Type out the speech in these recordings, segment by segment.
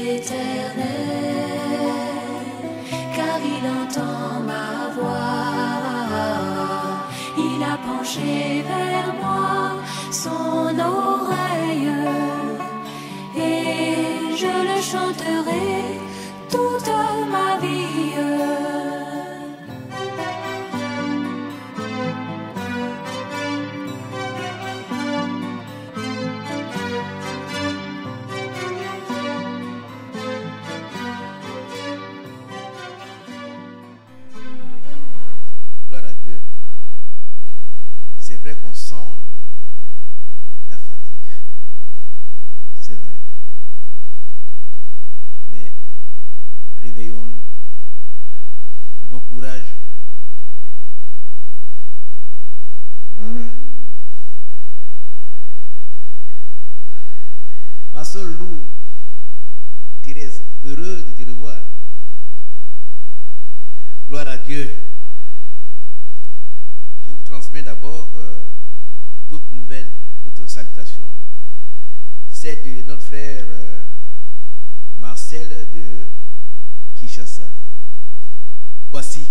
l'Éternel, car il entend ma voix. Il a penché vers moi son oreille, et je le chanterai toute ma vie. Gloire à Dieu. C'est vrai qu'on sent la fatigue, c'est vrai. Mais réveillons-nous, prenons courage. Ma soeur Lou, Thérèse, heureux de te revoir. Gloire à Dieu. Je vous transmets d'abord d'autres nouvelles, d'autres salutations. Celle de notre frère Marcel de Kinshasa. Voici.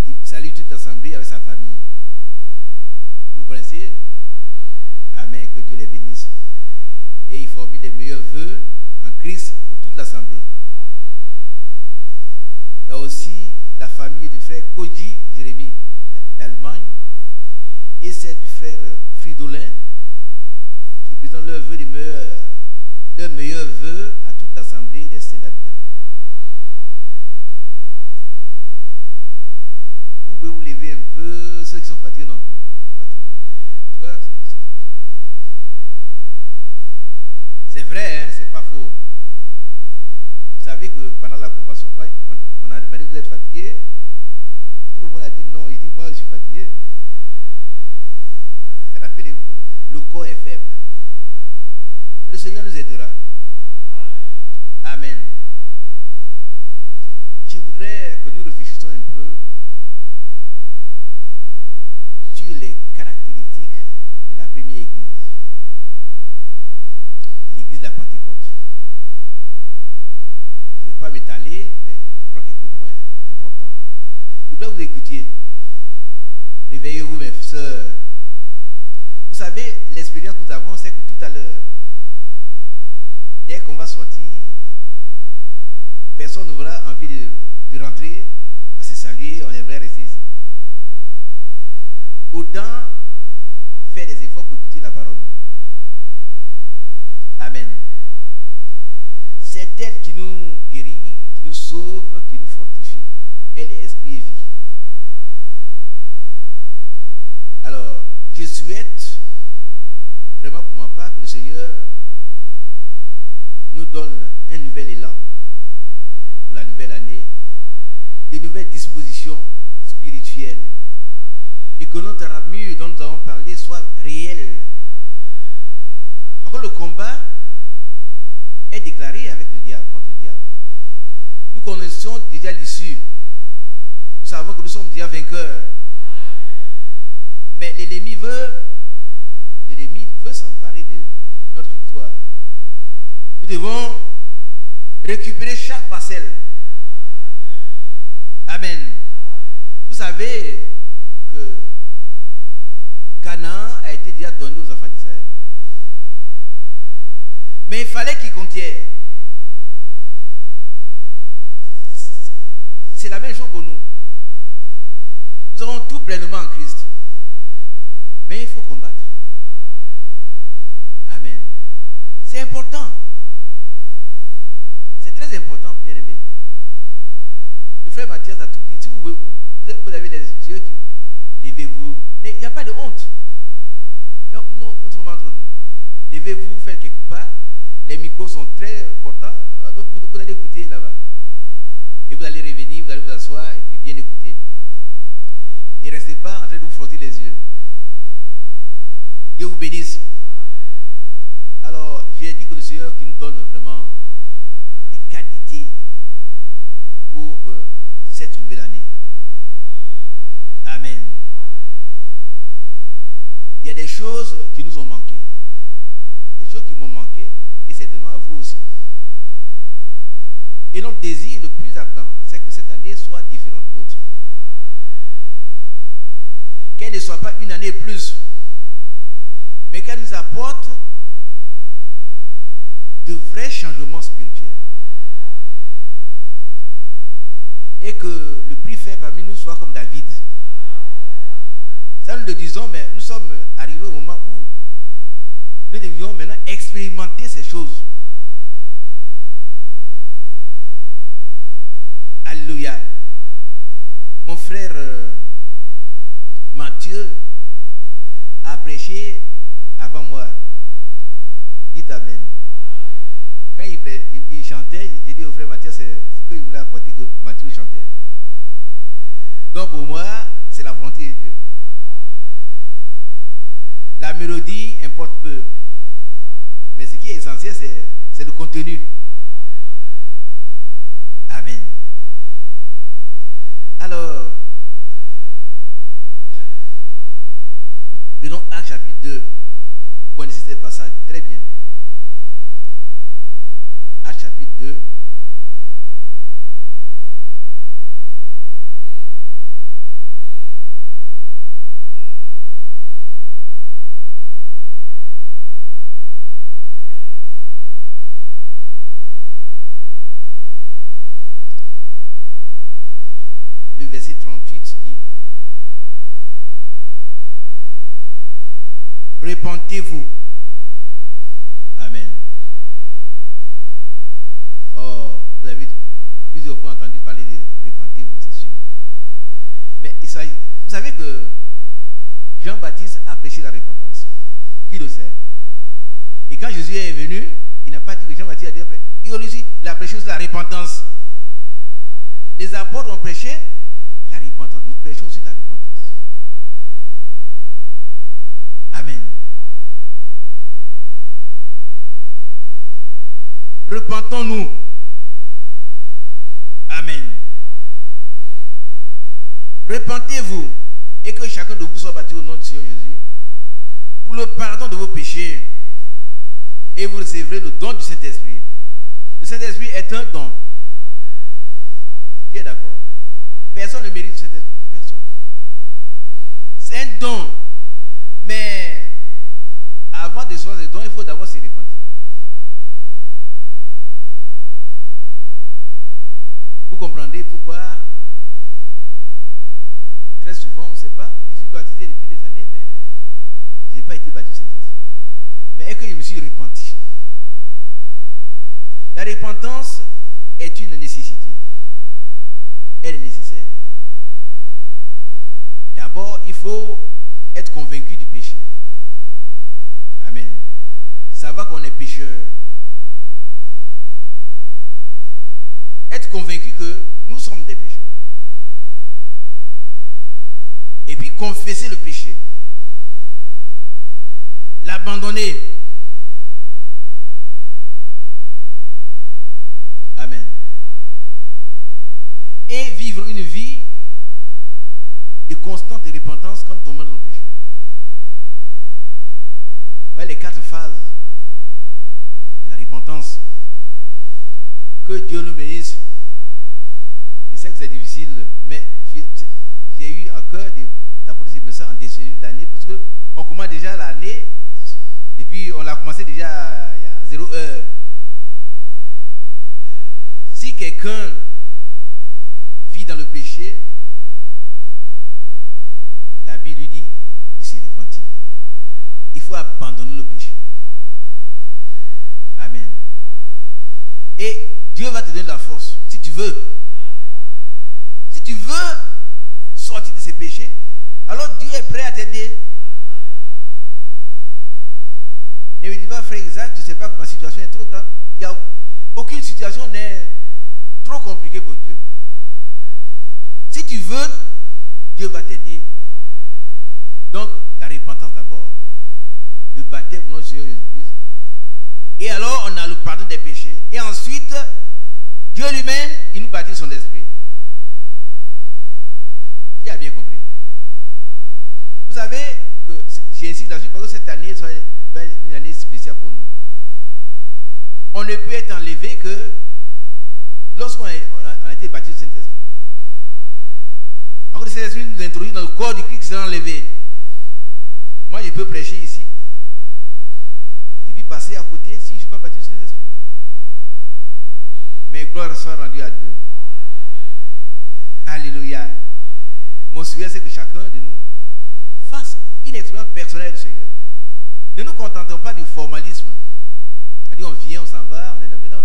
Il salue toute l'assemblée avec sa famille. Vous le connaissez? Amen, que Dieu les bénisse. Et il formule les meilleurs vœux en Christ pour toute l'assemblée. Il y a aussi la famille du frère Koji Jérémie d'Allemagne et celle du frère Fridolin qui présentent leurs meilleurs vœux à toute l'assemblée des saints d'Abidjan. Vous pouvez vous lever un peu, ceux qui sont fatigués, non, pas trop. Toi, ceux qui sont comme ça. C'est vrai, hein, c'est pas faux. Vous savez que pendant la convention, quand on a demandé vous êtes fatigué, tout le monde a dit non. Il dit moi je suis fatigué. Rappelez-vous, le corps est faible. Mais le Seigneur nous aidera. Amen. Je voudrais que nous réfléchissions un peu sur les caractéristiques de la première église, l'église de la Pentecôte. Je ne vais pas m'étaler, mais je prends quelques points importants. Je voudrais vous écouter. Réveillez-vous, mes sœurs. Vous savez, l'expérience que nous avons, c'est que tout à l'heure, dès qu'on va sortir, personne n'aura envie de rentrer. On va se saluer, on aimerait rester ici. Autant faire des efforts pour écouter la parole de Dieu. Amen. C'est elle qui nous guérit, qui nous sauve, qui nous fortifie. Elle est esprit et vie. Alors, je souhaite vraiment pour ma part que le Seigneur nous donne un nouvel élan pour la nouvelle année, de nouvelles dispositions spirituelles, et que notre armure dont nous avons parlé soit réelle. Encore le combat est déclaré avec le diable, contre le diable. Nous connaissons déjà l'issue. Nous savons que nous sommes déjà vainqueurs. Mais l'ennemi veut s'emparer de notre victoire. Nous devons récupérer chaque parcelle. Amen. Vous savez que Canaan a été déjà donné aux enfants d'Israël. Mais il fallait qu'ils conquièrent. C'est la même chose pour nous. Nous avons tout pleinement en Christ. Mais il faut combattre. Amen. C'est important. C'est très important, bien aimé. Le frère Mathias a tout dit. Si vous avez les yeux qui ouvrent, levez-vous. Il n'y a pas de honte. Il y a une autre moment entre nous. Levez-vous, faites quelque part. Les micros sont très importants. Donc vous allez écouter là-bas. Et vous allez revenir, vous allez vous asseoir et puis bien écouter. Ne restez pas en train de vous frotter les yeux. Dieu vous bénisse. Alors, j'ai dit que le Seigneur qui nous donne vraiment des qualités pour cette nouvelle année. Amen. Il y a des choses qui nous ont manqué. Des choses qui m'ont manqué et certainement à vous aussi. notre désir le plus ardent, c'est que cette année soit différente d'autres. Qu'elle ne soit pas une année plus, mais qu'elle nous apporte de vrais changements spirituels. Et que le plus faible parmi nous soit comme David. Ça nous le disons, mais nous sommes arrivés au moment où nous devions maintenant expérimenter ces choses. Alléluia. Mon frère Mathieu a prêché avant moi. Dites Amen. Quand il chantait, j'ai dit au frère Mathieu, c'est ce qu'il voulait apporter que Mathieu chantait. Donc pour moi, c'est la volonté de Dieu. La mélodie importe peu. Mais ce qui est essentiel, c'est le contenu. Amen. Alors, prenons Actes chapitre 2. Vous connaissez ce passage très bien. Actes chapitre 2. Le verset 38 dit: repentez-vous. Amen. Oh, vous avez plusieurs fois entendu parler de repentez-vous, c'est sûr. Mais vous savez que Jean-Baptiste a prêché la repentance. Qui le sait? Et quand Jésus est venu, il n'a pas dit que Jean-Baptiste a dit, il a prêché aussi la repentance. Les apôtres ont prêché la repentance. Nous prêchons aussi la repentance. Amen. Repentons-nous. Amen. Repentez-vous et que chacun de vous soit baptisé au nom du Seigneur Jésus pour le pardon de vos péchés et vous recevrez le don du Saint-Esprit. Le Saint-Esprit est un don. Qui est d'accord? Personne ne mérite le Saint-Esprit. Personne. C'est un don. Mais avant de recevoir ce don, il faut d'abord se repentir. Vous comprendrez pourquoi très souvent, on ne sait pas, je suis baptisé depuis des années, mais je n'ai pas été baptisé du Saint-Esprit. Mais est-ce que je me suis repenti? La repentance est une nécessité. Elle est nécessaire. D'abord, il faut être convaincu du péché. Amen. Savoir qu'on est pécheur. Être convaincu que nous sommes des pécheurs. Et puis confesser le péché. L'abandonner. Amen. Et vivre une vie de constante repentance quand on tombe dans le péché. Voilà les 4 phases de la repentance. Que Dieu nous bénisse. Je sais que c'est difficile, mais j'ai eu à cœur d'apporter ce message en début d'année parce qu'on commence déjà l'année, depuis on l'a commencé déjà il y a 0 heure. Si quelqu'un vit dans le péché, la Bible lui dit de se repentir. Il faut abandonner le péché. Amen. Et Dieu va te donner la force si tu veux. Si tu veux sortir de ces péchés, alors Dieu est prêt à t'aider. Ne me dis pas, frère Isaac, tu ne sais pas que ma situation est trop grave. Il y a aucune situation n'est trop compliquée pour Dieu. Si tu veux, Dieu va t'aider. Donc, la repentance d'abord. Le baptême au nom du Seigneur Jésus-Christ. Et alors, on a le pardon des péchés. Et ensuite, Dieu lui-même, il nous baptise son esprit. Qui a bien compris? Vous savez que j'insiste là-dessus parce que cette année soit une année spéciale pour nous. On ne peut être enlevé que lorsqu'on a été baptisé du Saint-Esprit, alors que le Saint-Esprit nous introduit dans le corps du Christ qui sera enlevé. Moi, je peux prêcher ici et puis passer à côté si je ne suis pas baptisé du Saint-Esprit. Mais gloire soit rendue à Dieu. Alléluia. Mon souhait, c'est que chacun de nous fasse une expérience personnelle du Seigneur. Ne nous contentons pas du formalisme. On vient, on s'en va, on est là maintenant.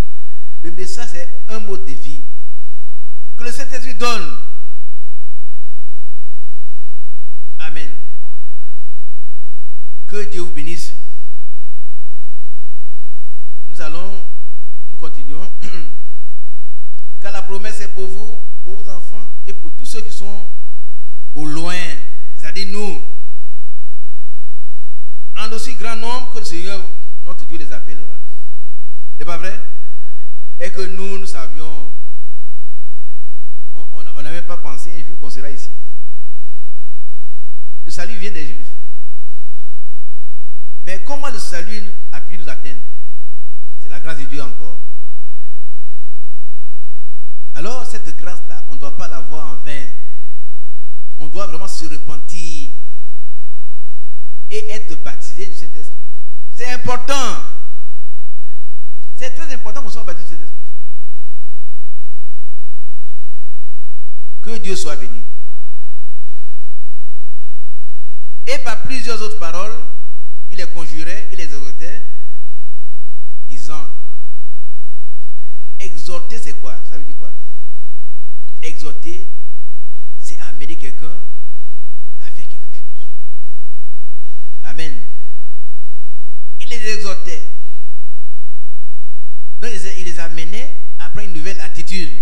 Le message, c'est un mode de vie que le Saint-Esprit donne. Amen. Que Dieu vous bénisse. Nous continuons. Car la promesse est pour vous, pour vos enfants et pour tous ceux qui sont au loin, c'est-à-dire nous. En aussi grand nombre que le Seigneur, notre Dieu, les appellera. C'est pas vrai? Et que nous savions, on n'a même pas pensé un jour qu'on sera ici. Le salut vient des Juifs. Mais comment le salut a pu nous atteindre? C'est la grâce de Dieu encore. Alors cette grâce-là, on ne doit pas l'avoir en vain. On doit vraiment se repentir et être baptisé du Saint-Esprit. C'est important. C'est très important qu'on soit baptisé du Saint-Esprit. Que Dieu soit béni. Et par plusieurs autres paroles, il les conjurait, il les exhortait, disant, exhorter c'est quoi? Ça veut dire quoi? Exhorter, c'est amener quelqu'un à faire quelque chose. Amen. Il les exhortait. Non, il les amenait à prendre une nouvelle attitude.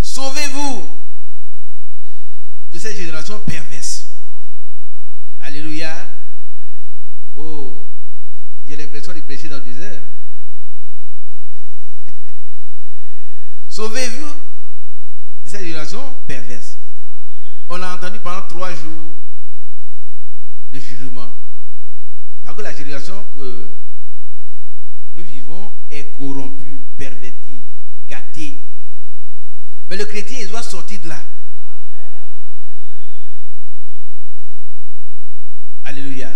Sauvez-vous de cette génération perverse. Alléluia. Oh, j'ai l'impression de prêcher dans le désert. Sauvez-vous de cette génération perverse. On a entendu pendant 3 jours le jugement. Parce que la génération que nous vivons est corrompue, pervertie, gâtée. Mais le chrétien, il doit sortir de là. Alléluia.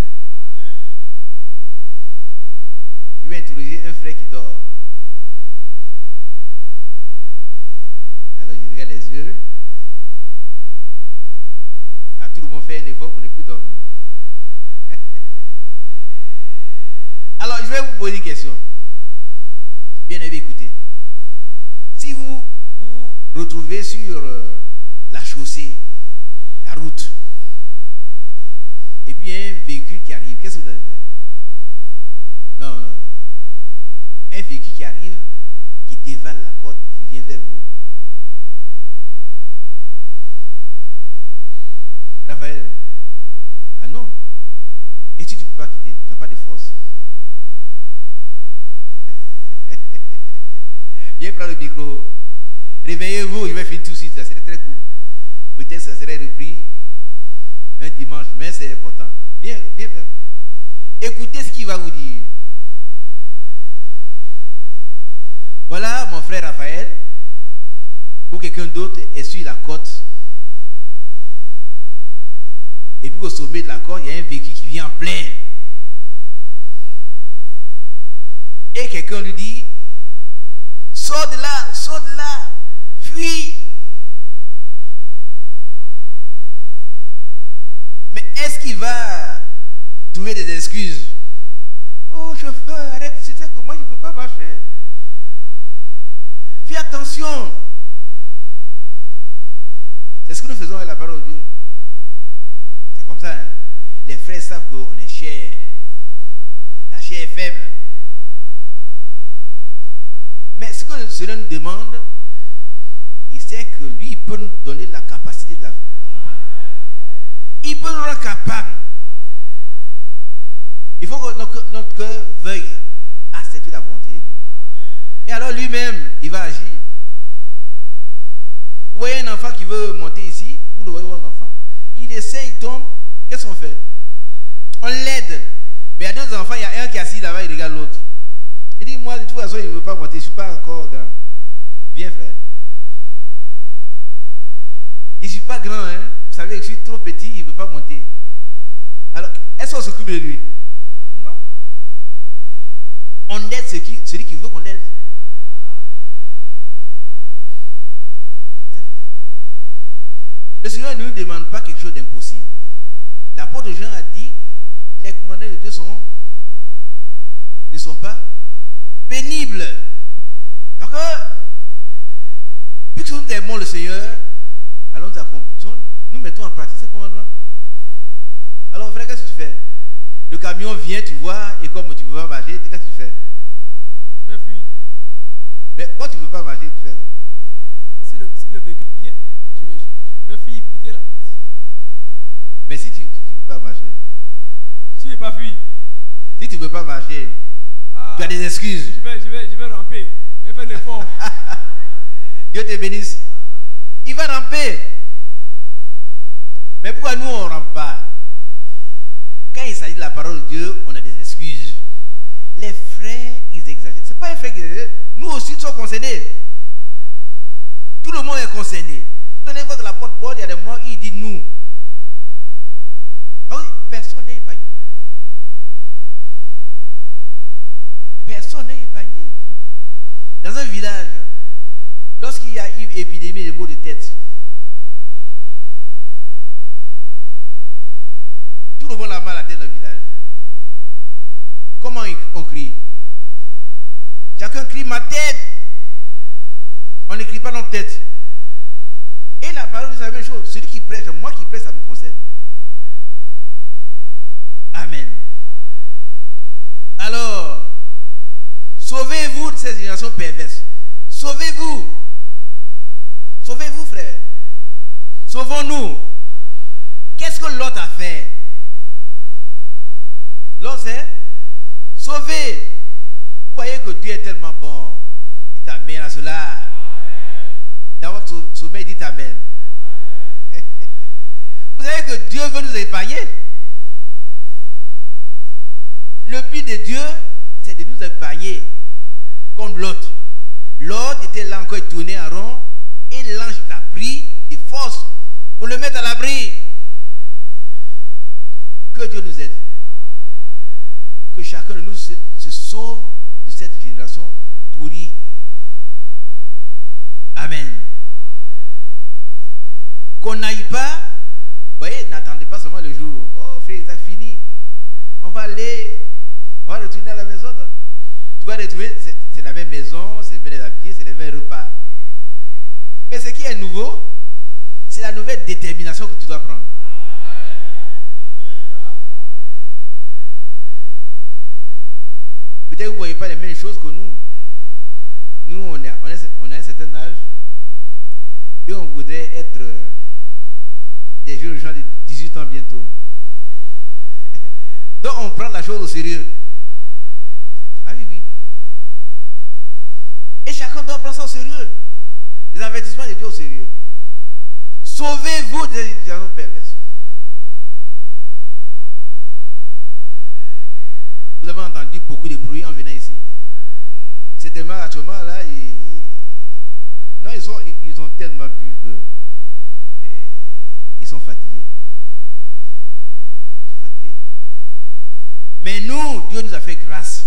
Je vais interroger un frère qui dort. Alors je regarde les yeux. À tout le monde fait un effort pour ne plus dormir. Alors je vais vous poser une question. Bien aimé, écoutez. Si vous vous retrouvez sur la chaussée, la route, et puis un véhicule qui arrive, qu'est-ce que vous allez faire? Non, non. Un véhicule qui arrive, qui dévale la côte, qui vient vers vous. Raphaël, ah non. Et si tu ne peux pas quitter, tu n'as pas de force. Viens prendre le micro. Réveillez-vous, je vais finir tout de suite, ça serait très court. Peut-être ça serait repris un dimanche, mais c'est important. Viens, viens, viens. Écoutez ce qu'il va vous dire. Voilà mon frère Raphaël, ou quelqu'un d'autre est sur la côte. Et puis au sommet de la côte, il y a un véhicule qui vient en plein. Et quelqu'un lui dit, sors de là, fuis. Mais est-ce qu'il va trouver des excuses? Oh chauffeur, arrête, tu sais que moi je ne peux pas marcher. Fais attention. C'est ce que nous faisons avec la parole de Dieu. C'est comme ça, hein? Les frères savent qu'on est chair. La chair est faible. Mais ce que cela nous demande, il sait que lui, il peut nous donner la capacité de l'accomplir. Il peut nous rendre capable. Il faut que notre cœur veuille accepter la volonté de Dieu. Et alors lui-même, il va agir. Vous voyez un enfant qui veut monter ici, vous le voyez un enfant, il essaie, il tombe, qu'est-ce qu'on fait? On l'aide. Mais il y a deux enfants, il y a un qui est assis là-bas, il regarde l'autre. Il dit, moi, de toute façon, il ne veut pas monter, je ne suis pas encore grand. Viens, frère. Je ne suis pas grand, hein. Vous savez, je suis trop petit, il ne veut pas monter. Alors, est-ce qu'on s'occupe de lui? Non. On aide celui qui veut qu'on l'aide. C'est vrai. Le Seigneur ne nous demande pas quelque chose d'impossible. L'apôtre Jean a dit, les commandements de Dieu ne sont pas pénibles. Parce que, puisque nous aimons le Seigneur, alors nous accomplissons, nous mettons en pratique ces commandements. Alors frère, qu'est-ce que tu fais? Le camion vient, tu vois, et comme tu ne veux pas marcher, qu'est-ce que tu fais? Je vais fuir. Mais quand tu ne veux pas marcher, tu fais quoi? Si le véhicule vient, je vais fuir pour quitter la vie. Mais si tu ne veux pas marcher, si je n'ai pas fui, si tu ne veux pas marcher, tu as des excuses. Je vais ramper. Je vais faire l'effort. Dieu te bénisse. Il va ramper. Mais pourquoi nous on ne rampe pas? Quand il s'agit de la parole de Dieu, on a des excuses. Les frères, ils exagèrent. Ce n'est pas un frère qui exagère. Nous aussi, nous sommes concernés. Tout le monde est concerné. Vous allez voir que l'apôtre Paul, il y a des moments où il dit nous. Personne n'est épargné. Personne n'est épargné. Dans un village, lorsqu'il y a une épidémie de maux de tête, tout le monde a mal à la tête dans le village. Comment on crie? Chacun crie ma tête. On n'écrit pas notre tête. Et la parole c'est la même chose. Celui qui prêche, moi qui prêche, ça me concerne. Amen. Alors, sauvez-vous de cette génération perverse. Sauvez-vous. Sauvez-vous, frère. Sauvons-nous. Qu'est-ce que l'autre a fait? L'autre c'est sauvé. Vous voyez que Dieu est tellement bon. Dites amen à cela. Dans votre sommeil, dites amen. Vous savez que Dieu veut nous épargner. Le but de Dieu, c'est de nous épargner. Comme l'autre. L'autre était là encore tourné en rond. Et l'ange l'a pris de force pour le mettre à l'abri. Que Dieu nous aide. Que chacun de nous se sauve de cette génération pourrie. Amen. Qu'on n'aille pas, vous voyez, n'attendez pas seulement le jour. Oh frère, ça fini. On va aller, on va retourner à la maison. Tu vas retrouver, c'est la même maison, c'est les mêmes habits, c'est les mêmes repas. Mais ce qui est nouveau, c'est la nouvelle détermination que tu dois prendre. Peut-être que vous ne voyez pas les mêmes choses que nous. Nous, on a un certain âge et on voudrait être des jeunes gens de 18 ans bientôt. Donc on prend la chose au sérieux. Ah oui, oui. Et chacun doit prendre ça au sérieux. Les avertissements de Dieu au sérieux. Sauvez-vous des générations perverses. Vous avez entendu beaucoup de bruit en venant ici. Certainement, actuellement, là, non, ils ont tellement bu que ils sont fatigués. Ils sont fatigués. Mais nous, Dieu nous a fait grâce.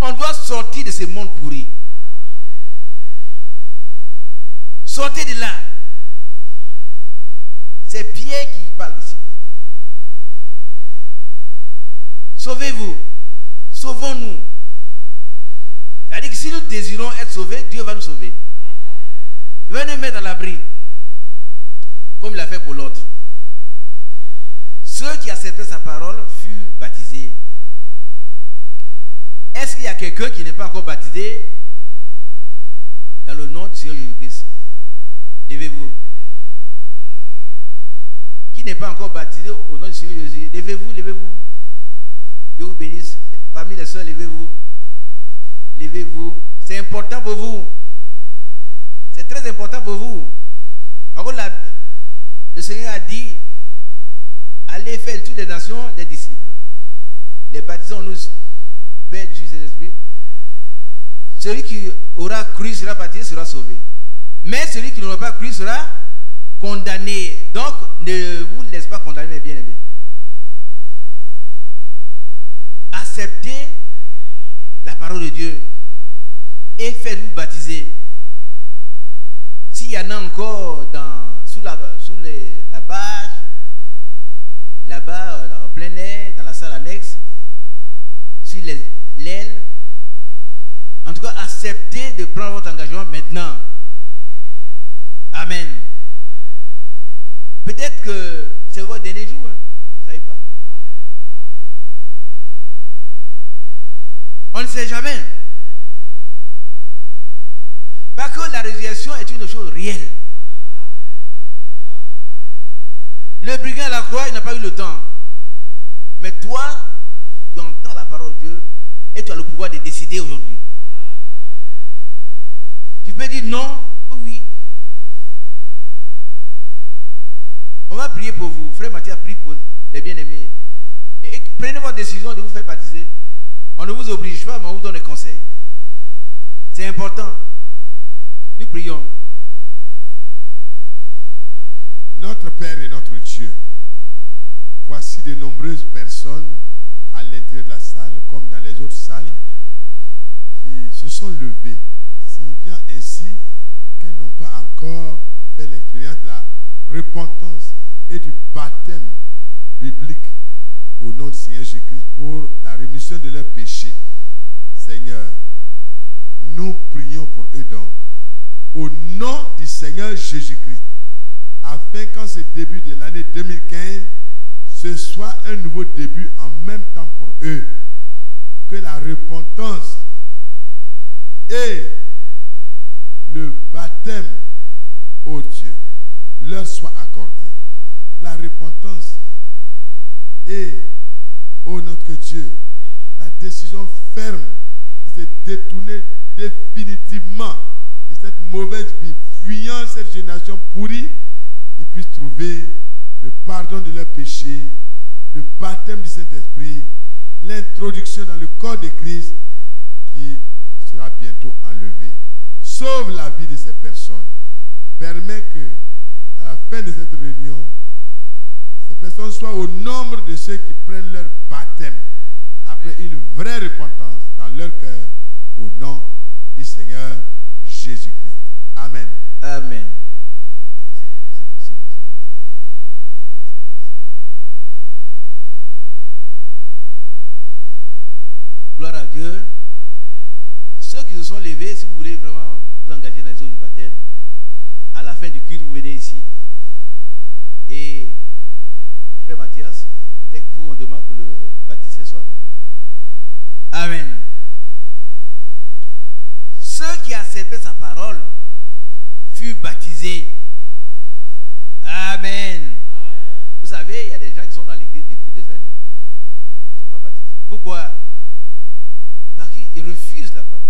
On doit sortir de ce monde pourri. Sortez de là. C'est Pierre qui parle ici. Sauvez-vous. Sauvons-nous. C'est-à-dire que si nous désirons être sauvés, Dieu va nous sauver. Il va nous mettre à l'abri. Comme il a fait pour l'autre. Ceux qui acceptaient sa parole furent baptisés. Est-ce qu'il y a quelqu'un qui n'est pas encore baptisé dans le nom du Seigneur Jésus-Christ? Levez-vous. Qui n'est pas encore baptisé au nom du Seigneur Jésus? Levez-vous, levez-vous. Dieu vous bénisse. Parmi les soeurs, levez-vous. Levez-vous. C'est important pour vous. C'est très important pour vous. Par contre, le Seigneur a dit, allez faire de toutes les nations des disciples. les baptisés en nous du Père, du Fils et de l'Esprit, celui qui aura cru sera baptisé, sera sauvé. Mais celui qui n'aura pas cru sera condamné. Donc, ne vous laissez pas condamner, mes bien-aimés. Acceptez la parole de Dieu et faites-vous baptiser. S'il y en a encore sous la bâche, là-bas en plein air, dans la salle annexe, sur l'aile, en tout cas, acceptez de prendre votre engagement maintenant. Amen. Peut-être que c'est votre dernier jour, hein? Vous ne savez pas. On ne sait jamais. Parce que la résurrection est une chose réelle. Le brigand à la croix, il n'a pas eu le temps. Mais toi, tu entends la parole de Dieu et tu as le pouvoir de décider aujourd'hui. Tu peux dire non ou oui. On va prier pour vous. Frère Mathieu a prié pour les bien-aimés. Et prenez votre décision de vous faire baptiser. On ne vous oblige pas, mais on vous donne des conseils. C'est important. Nous prions. Notre Père et notre Dieu, voici de nombreuses personnes à l'intérieur de la salle comme dans les autres salles qui se sont levées, signifiant ainsi qu'elles n'ont pas encore fait l'expérience de la repentance et du baptême biblique au nom du Seigneur Jésus-Christ pour la rémission de leurs péchés. Seigneur, nous prions pour eux donc, au nom du Seigneur Jésus-Christ, afin qu'en ce début de l'année 2015, ce soit un nouveau début en même temps pour eux. Que la repentance et le baptême, ô Dieu, leur soit accordé. La repentance et, ô notre Dieu, la décision ferme de se détourner définitivement de cette mauvaise vie, fuyant cette génération pourrie, ils puissent trouver le pardon de leurs péchés, le baptême du Saint-Esprit, l'introduction dans le corps de Christ qui sera bientôt enlevé. Sauve la vie de ces personnes. Permets que, à la fin de cette réunion, ces personnes soient au nombre de ceux qui prennent leur baptême après une vraie repentance dans leur cœur au nom du Seigneur Jésus-Christ. Amen. Amen. C'est possible aussi. Gloire à Dieu. Ceux qui se sont levés, si vous voulez vraiment vous engager dans les eaux du baptême, à la fin du culte, vous venez ici. Et Frère Mathias, peut-être qu'il faut qu'on demande que le baptême soit rempli. Amen. Ceux qui acceptaient sa parole furent baptisés. Amen. Vous savez, il y a des gens qui sont dans l'église depuis des années, ils ne sont pas baptisés. Pourquoi? Parce qu'ils refusent la parole.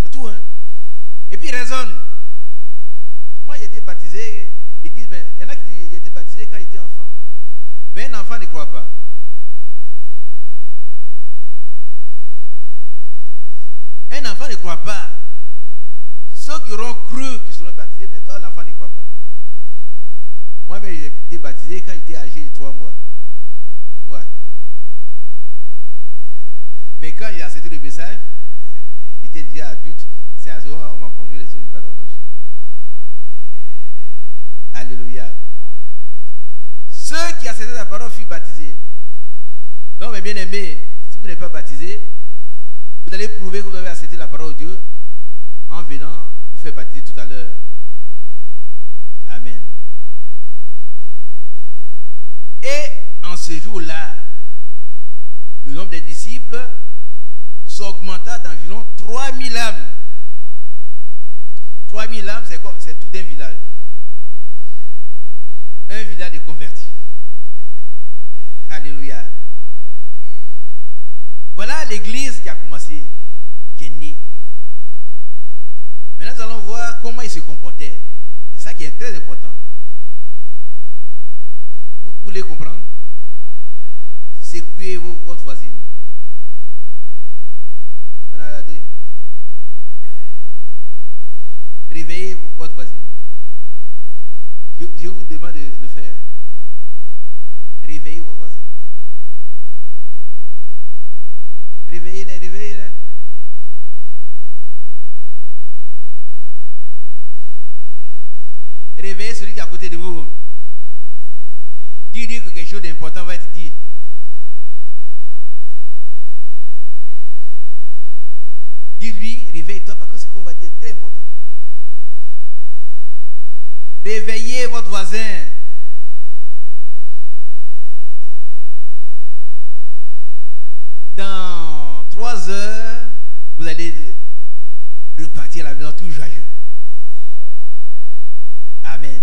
C'est tout, hein? Et puis ils raisonnent. Moi, j'ai été baptisé. Ils disent, mais il y en a qui disent, j'ai été baptisé quand j'étais enfant. Mais un enfant ne croit pas. Un enfant ne croit pas. Ceux qui auront cru qu'ils seront baptisés, mais toi, l'enfant ne croit pas. Moi-même, j'ai été baptisé quand j'étais âgé de 3 mois. Moi. Mais quand j'ai accepté le message, j'étais déjà adulte. C'est à ce moment on m'a plongé les eaux du baptême au nom de Jésus. Alléluia. Ceux qui acceptaient la parole furent baptisés. Donc, mes bien-aimés, si vous n'êtes pas baptisé, vous allez prouver que vous avez accepté la parole de Dieu en venant vous faire baptiser tout à l'heure. Amen. Et en ce jour-là, le nombre des disciples s'augmenta d'environ 3000 âmes. 3000 âmes, c'est tout un village. Un village de convertis. Alléluia. Voilà l'église qui a commencé, qui est née. Maintenant, nous allons voir comment ils se comportaient. C'est ça qui est très important. Vous voulez comprendre? Secouez vos voisine. Maintenant, regardez. Réveillez votre voisine. Je vous demande de le faire. Réveillez votre voisin. Réveillez-les, réveillez-les. Réveillez celui qui est à côté de vous. Dis-lui que quelque chose d'important va être dit. Dis-lui, réveille-toi parce que ce qu'on va dire est très important. Réveillez votre voisin. Dans 3 heures, vous allez repartir à la maison tout joyeux. Amen.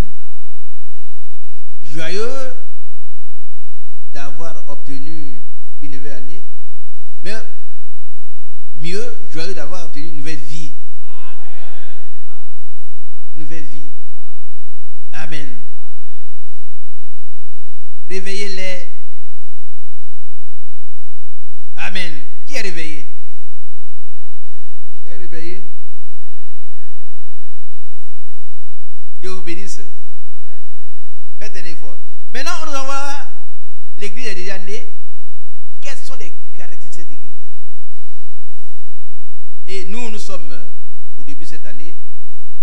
Joyeux d'avoir obtenu une nouvelle année, mais mieux, joyeux d'avoir obtenu une nouvelle vie. Une nouvelle vie. Amen. Réveillez-les. Amen. Qui est réveillé? Qui est réveillé? Dieu vous bénisse. Faites un effort. Maintenant, on va voir l'église est déjà née. Quelles sont les caractéristiques de cette église? Et nous sommes au début de cette année.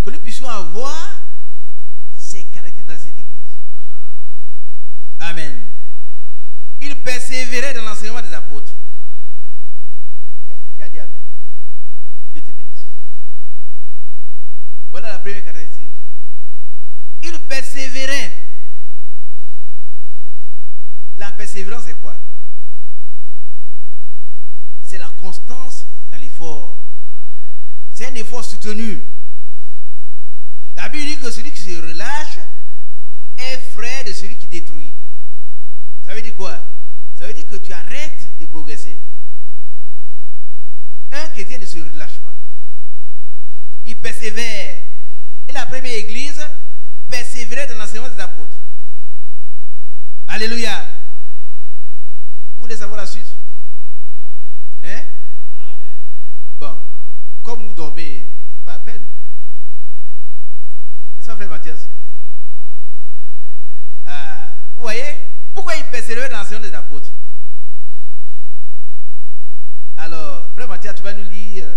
Que nous puissions avoir ces caractéristiques dans cette église. Amen. Ils persévéraient dans l'enseignement des apôtres. Qui a dit amen? Dieu te bénisse. Voilà la première caractéristique. Ils persévéraient. La persévérance, c'est quoi? C'est la constance dans l'effort. C'est un effort soutenu. La Bible dit que celui qui se relâche est frère de celui qui détruit. Ça veut dire quoi? Ça veut dire que tu arrêtes de progresser. Un chrétien ne se relâche pas. Il persévère. Et la première église persévérait dans l'enseignement des apôtres. Alléluia. Vous voulez savoir la suite? Hein? Bon, comme vous dormez, pas à peine. Et ça fait Mathias. Vous voyez? Pourquoi il persévérait dans l'enseignement des apôtres? Alors, frère Mathias, tu vas nous lire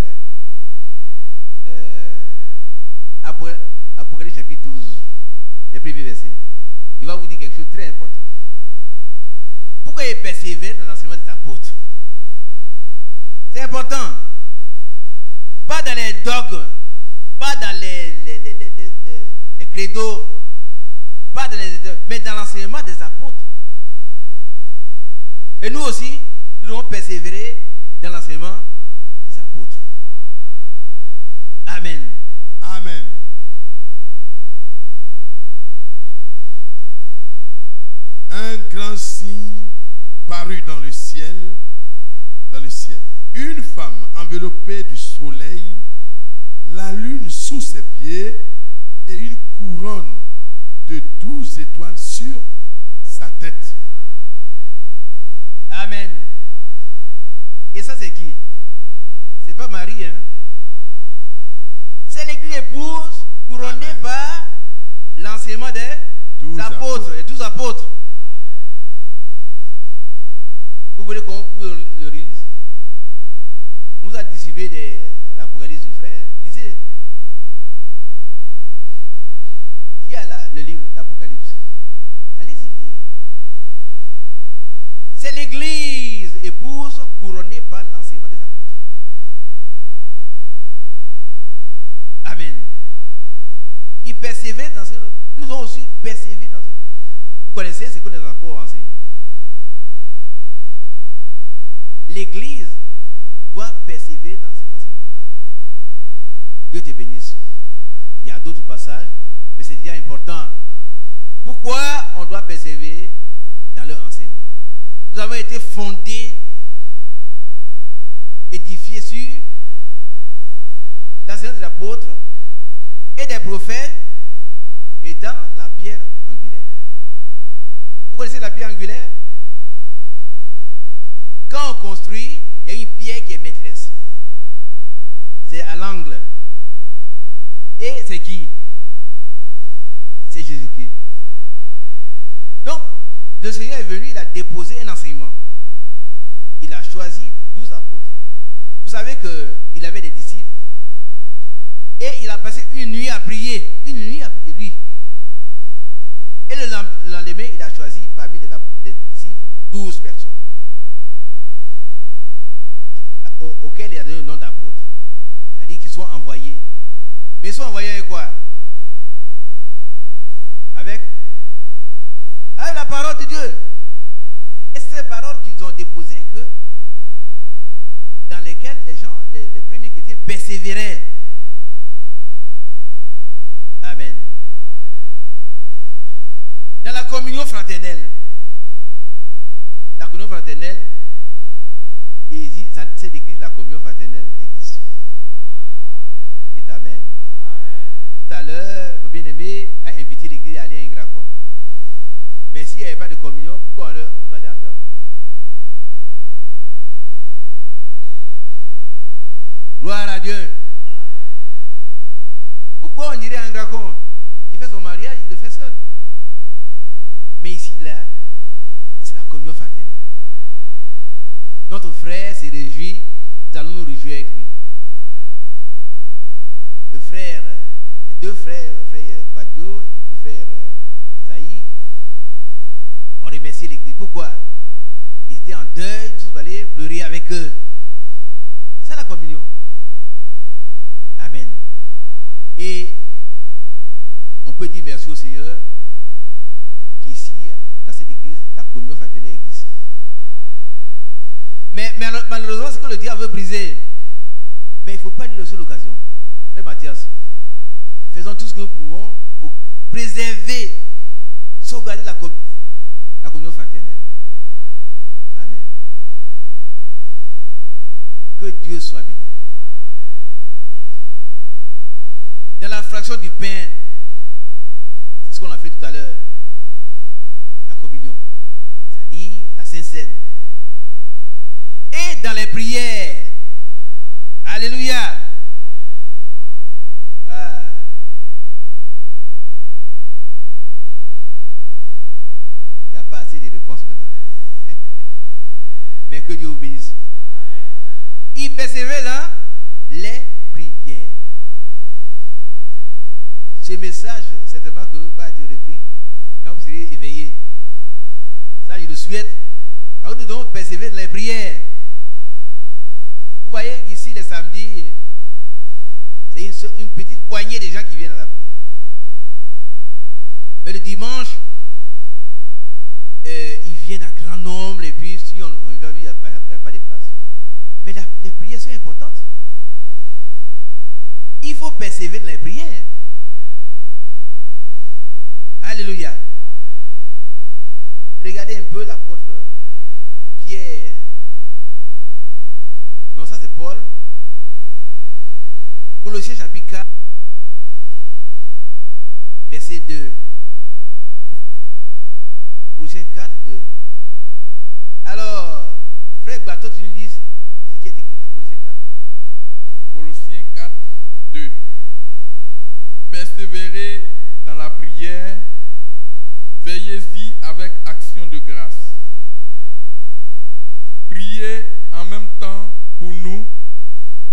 Apocalypse chapitre 12, les premiers versets. Il va vous dire quelque chose de très important. Pourquoi il persévère dans l'enseignement des apôtres? C'est important. Pas dans les dogmes, pas dans les credos, pas dans mais dans l'enseignement des apôtres. Et nous aussi, nous devons persévérer dans l'enseignement des apôtres. Amen. Amen. Un grand signe parut dans le ciel, Une femme enveloppée du soleil, la lune sous ses pieds et une couronne de 12 étoiles sur sa tête. Amen. Et ça c'est qui? C'est pas Marie, hein? C'est l'église épouse couronnée Amen. par l'enseignement des 12 apôtres, les 12 apôtres. Vous voulez qu'on vous le lise? On vous a distribué l'Apocalypse du frère. Lisez. Qui a le livre l'Apocalypse? Allez-y lire. C'est l'église épouse couronnée par l'enseignement des apôtres. Amen. Ils persévèrent dans l'enseignement. Nous avons aussi persévéré dans l'enseignement. Vous connaissez ce que les apôtres ont enseigné. L'église doit persévérer dans cet enseignement-là. Dieu te bénisse. Amen. Il y a d'autres passages, mais c'est déjà important. Pourquoi on doit persévérer dans leur enseignement? Nous avons été fondés, édifiés sur l'enseignement des apôtres et des prophètes et dans la pierre angulaire. Vous connaissez la pierre angulaire? Quand on construit, il y a une pierre qui est maîtresse. C'est à l'angle. Et c'est qui? C'est Jésus-Christ. Donc, le Seigneur est venu, il a déposé un enseignement. Il a choisi 12 apôtres. Vous savez qu'il avait des disciples. Et il a passé une nuit à prier. Une nuit à prier, lui. Et le lendemain, il a choisi parmi les disciples 12 personnes. Auxquels il a donné le nom d'apôtres. Il a dit qu'ils sont envoyés. Mais ils sont envoyés avec quoi? Avec la parole de Dieu. Et c'est ces paroles qu'ils ont déposées dans lesquelles les gens, les premiers chrétiens persévéraient. Amen. Dans la communion fraternelle, cette église, la communion fraternelle existe. Dites Amen. Tout à l'heure, mon bien-aimé a invité l'église à aller à Ingracom. Mais s'il n'y avait pas de communion, pourquoi on doit aller à Ingracom? Gloire à Dieu. Pourquoi on irait à Ingracom? Il fait son mariage, il le fait seul. Mais ici, là, c'est la communion fraternelle. Notre frère s'est réjoui, nous allons nous réjouir avec lui. Les deux frères, frère Quadio et puis frère Esaïe, ont remercié l'église. Pourquoi? Ils étaient en deuil, nous sommes allés pleurer avec eux. C'est la communion. Amen. Et on peut dire merci au Seigneur qu'ici, dans cette église, la communion fraternelle existe. Mais malheureusement, c'est que le diable veut briser. Mais il ne faut pas lui laisser l'occasion. Mais Mathias, faisons tout ce que nous pouvons pour préserver, sauvegarder la communion fraternelle. Amen. Que Dieu soit béni. Dans la fraction du pain, c'est ce qu'on a fait tout à l'heure, la communion, c'est-à-dire la Sainte Seine. Et dans les prières, alléluia, il n'y a pas assez de réponses maintenant. Mais que Dieu vous bénisse. Il persévère dans les prières. Ce message, certainement que va être repris quand vous serez éveillés. Ça, je le souhaite. Alors, nous devons persévérer dans les prières. Vous voyez qu'ici, les samedis, c'est une petite poignée de gens qui viennent à la prière. Mais le dimanche, ils viennent à grand nombre et puis si on va vite, il n'y a pas de place. Mais les prières sont importantes. Il faut persévérer dans les prières. Alléluia. Regardez un peu l'apôtre Pierre. Non, ça c'est Paul. Colossiens chapitre 4, verset 2. Colossiens 4, 2. Alors, frère Bateau, tu nous dis ce qui est écrit là. Colossiens 4, 2. Colossiens 4, 2. Persévérez dans la prière, veillez-y avec action de grâce. Priez en même temps pour nous,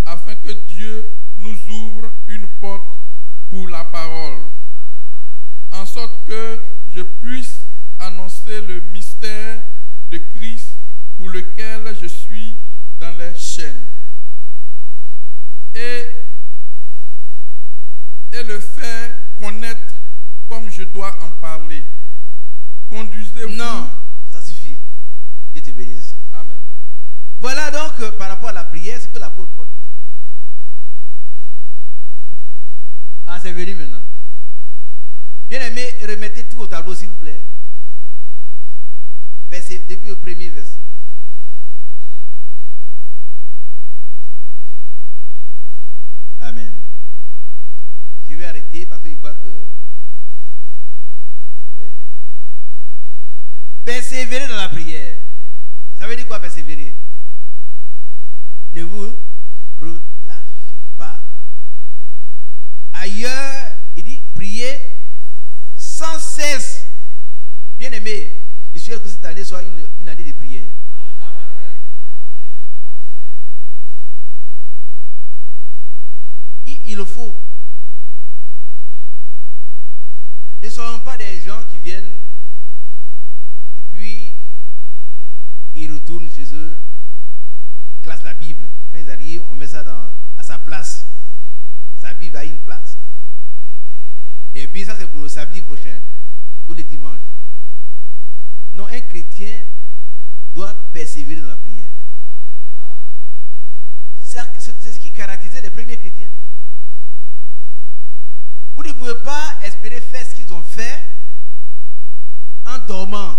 afin que Dieu nous ouvre une porte pour la parole, en sorte que je puisse annoncer le mystère de Christ pour lequel je suis dans les chaînes, et le faire connaître comme je dois en parler. Conduisez-vous. Non, ça suffit. Dieu te bénisse. Amen. Voilà donc par rapport à la prière, ce que l'apôtre Paul dit. Ah, c'est venu maintenant. Bien aimé, remettez tout au tableau s'il vous plaît. Depuis le premier verset. Amen. Je vais arrêter parce qu'il voit que... Persévérer dans la prière. Ça veut dire quoi persévérer? ne vous relâchez pas. Ailleurs, il dit priez sans cesse. Bien aimé, je suis sûr que cette année soit une année de prière. Il le faut. Ne soyons pas des gens qui viennent et puis ils retournent chez eux, ils classent la Bible. Quand ils arrivent, on met ça à sa place. Sa Bible a une place. Et puis ça c'est pour le samedi prochain ou le dimanche. Non, un chrétien doit persévérer dans la prière. C'est ce qui caractérisait les premiers chrétiens. Vous ne pouvez pas espérer faire ce qu'ils ont fait en dormant.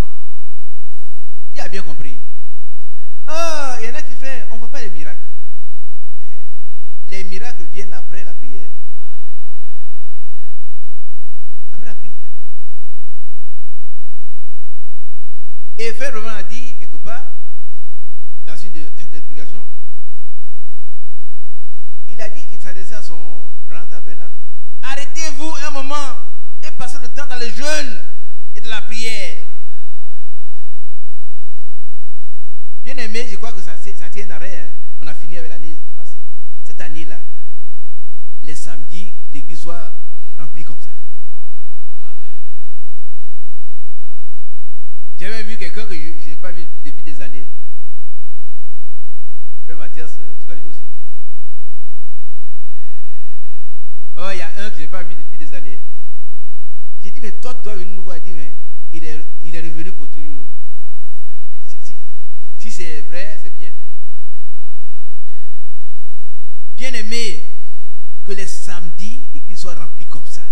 Qui a bien compris? Ah, il y en a qui font, on ne voit pas les miracles. Les miracles viennent après la prière. Après la prière. Et Frère Roman a dit quelque part, dans une des prédications, il a dit, il s'adressait à son grand tabernacle. Arrêtez-vous un moment et passez le temps dans le jeûne et de la prière. Bien aimé, je crois que ça tient un arrêt. Hein. On a fini avec l'année passée. Cette année-là, les samedis, l'église soit remplie comme ça. J'avais vu quelqu'un que je n'ai pas vu depuis des années. Frère Mathias, tu l'as vu aussi? Oh, il y a un que je n'ai pas vu depuis des années. J'ai dit, mais toi, tu dois venir nous voir. Il dit, mais il est revenu pour toujours. Si c'est vrai, c'est bien. Bien aimé, que les samedis, l'église soit remplie comme ça.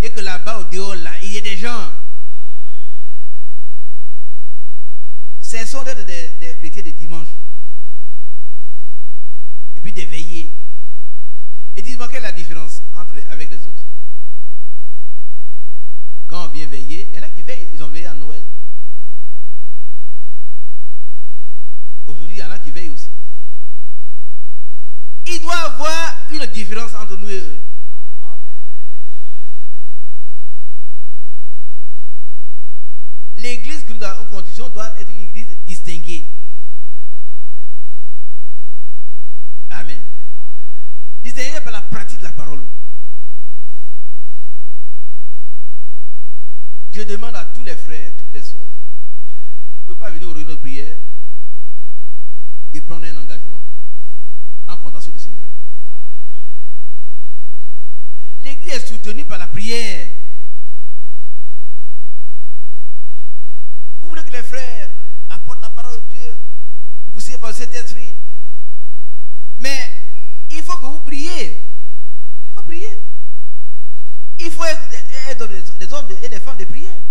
Et que là-bas, au dehors, là, il y ait des gens. Ce sont des chrétiens de dimanche. Et puis des veillées. Et dis-moi quelle est la différence avec les autres. Quand on vient veiller, il y en a qui veillent, ils ont veillé à Noël. Aujourd'hui, il y en a qui veillent aussi. Il doit y avoir une différence entre nous et eux. L'église que nous avons en condition doit être une église distinguée. Amen. Distinguée par la pratique de la parole. Je demande à tous les frères, toutes les sœurs, qui ne peuvent pas venir aux réunions de prière, de prendre un engagement en comptant sur le Seigneur. L'église est soutenue par la prière. Vous voulez que les frères apportent la parole de Dieu, poussés par cet esprit. Mais il faut que vous priez. Il faut prier. Il faut être des hommes et des femmes de prière.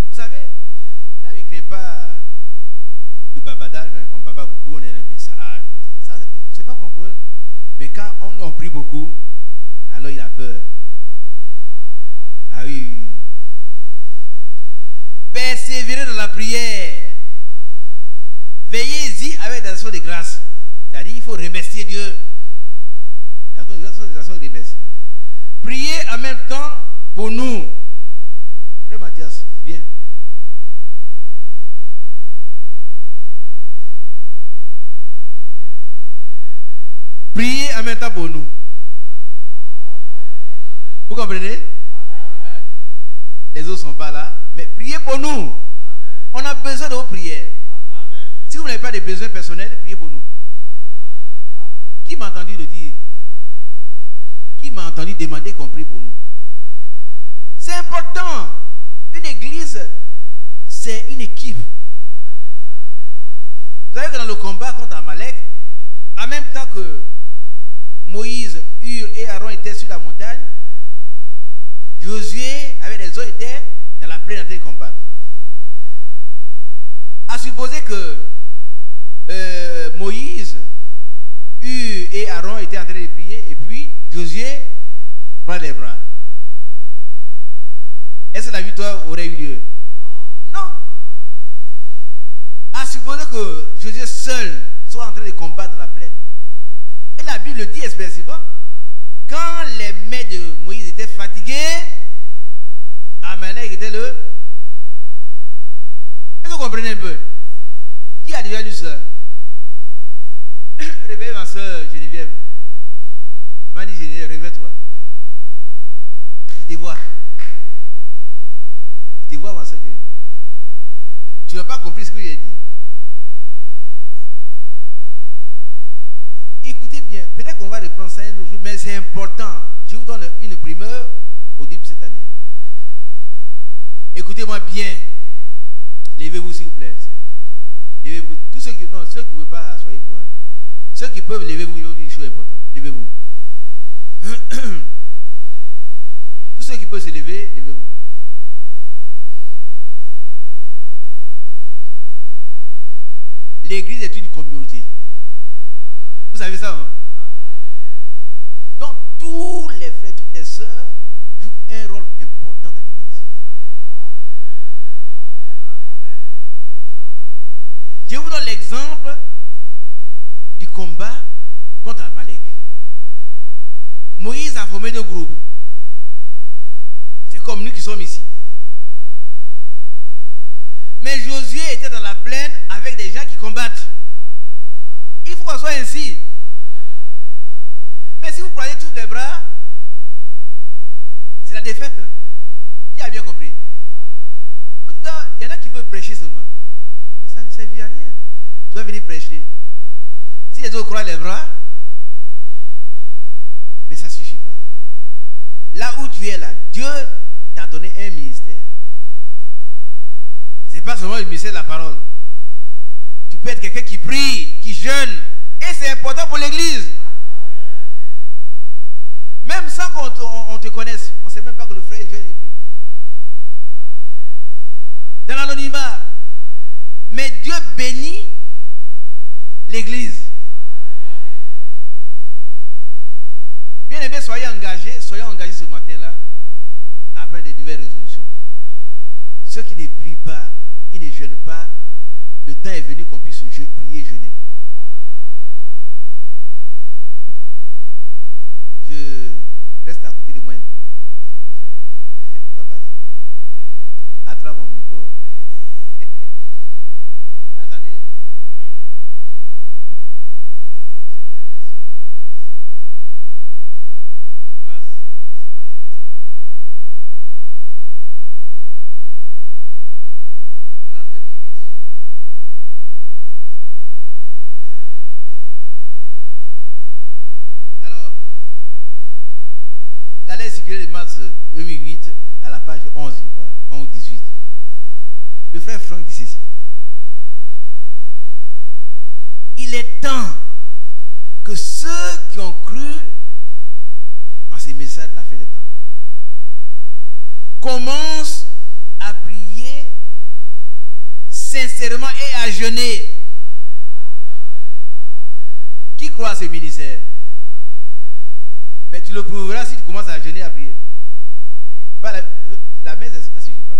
Vous savez, il ne craint pas le bavardage. Hein. On bavarde beaucoup, on a un message. Ça, c'est pas mon problème. Mais quand on prie beaucoup, alors il a peur. Ah oui. Persévérer dans la prière. Veillez-y avec des actions de grâce. C'est-à-dire il faut remercier Dieu. Des actions de remerciement. Priez en même temps pour nous. Frère Mathias, viens. Priez en même temps pour nous. Vous comprenez? Les autres ne sont pas là. Mais priez pour nous. On a besoin de vos prières. Si vous n'avez pas de besoins personnels, priez pour nous. Qui m'a entendu le dire? Qui m'a entendu demander qu'on prie pour nous? C'est important. Une église, c'est une équipe. Vous savez que dans le combat contre Amalek, en même temps que Moïse, Hur et Aaron étaient sur la montagne, Josué avec les autres étaient dans la plaine en train de combattre. À supposer que Moïse, Hur et Aaron étaient en train de prier et puis Josué croise les bras. est-ce que la victoire aurait eu lieu? Non. À supposer que Josué seul soit en train de combattre dans la plaine. Et la Bible le dit expressivement. Quand les mains de Moïse étaient fatiguées, Amalek était le... Est-ce que vous comprenez un peu? Qui a déjà lu ça? Réveille ma soeur Geneviève. Mani Geneviève, réveille-toi. Je te vois. Je te vois, ma soeur Geneviève. Tu n'as pas compris ce que j'ai dit. Écoutez bien, peut-être qu'on va reprendre ça un autre jour, mais c'est important. Je vous donne une primeur au début de cette année. Écoutez-moi bien. Levez-vous s'il vous plaît. Levez-vous. Tous ceux qui ne veulent pas, soyez-vous. Hein. Ceux qui peuvent, levez-vous. Je vais vous dire une chose importante. Levez-vous. Tous ceux qui peuvent se lever, levez-vous. L'église est une communauté. Vous savez ça, hein? Donc, tous les frères, toutes les sœurs jouent un rôle important dans l'église. Je vous donne l'exemple du combat contre Amalek. Moïse a formé deux groupes. C'est comme nous qui sommes ici. Mais Josué était dans la plaine avec des gens qui combattent. Il faut qu'on soit ainsi. Mais si vous croyez tous les bras, c'est la défaite. Hein? Qui a bien compris? Il y en a qui veulent prêcher seulement. Mais ça ne servit à rien. Tu vas venir prêcher. Si les autres croient les bras, mais ça ne suffit pas. Là où tu es là, Dieu t'a donné un ministère. Ce n'est pas seulement le ministère de la parole. Tu peux être quelqu'un qui prie, qui jeûne. Et c'est important pour l'église. Même sans qu'on te connaisse, on ne sait même pas que le frère jeûne et prie. Dans l'anonymat. Mais Dieu bénit l'église. Bien aimé, soyez engagés ce matin-là à prendre des nouvelles résolutions. Ceux qui ne prient pas, ils ne jeûnent pas, le temps est venu qu'on puisse prier et jeûner. Je reste à côté de moi un peu, mon frère. Faut pas partir. Attrape mon micro. Attendez. De mars 2008 à la page 11, je crois, 11 ou 18. Le frère Franck dit ceci. Il est temps que ceux qui ont cru en ces messages de la fin des temps commencent à prier sincèrement et à jeûner. Qui croit à ce ministère? Mais tu le prouveras si tu commences à jeûner, à prier. Pas la main, ça ne suffit pas.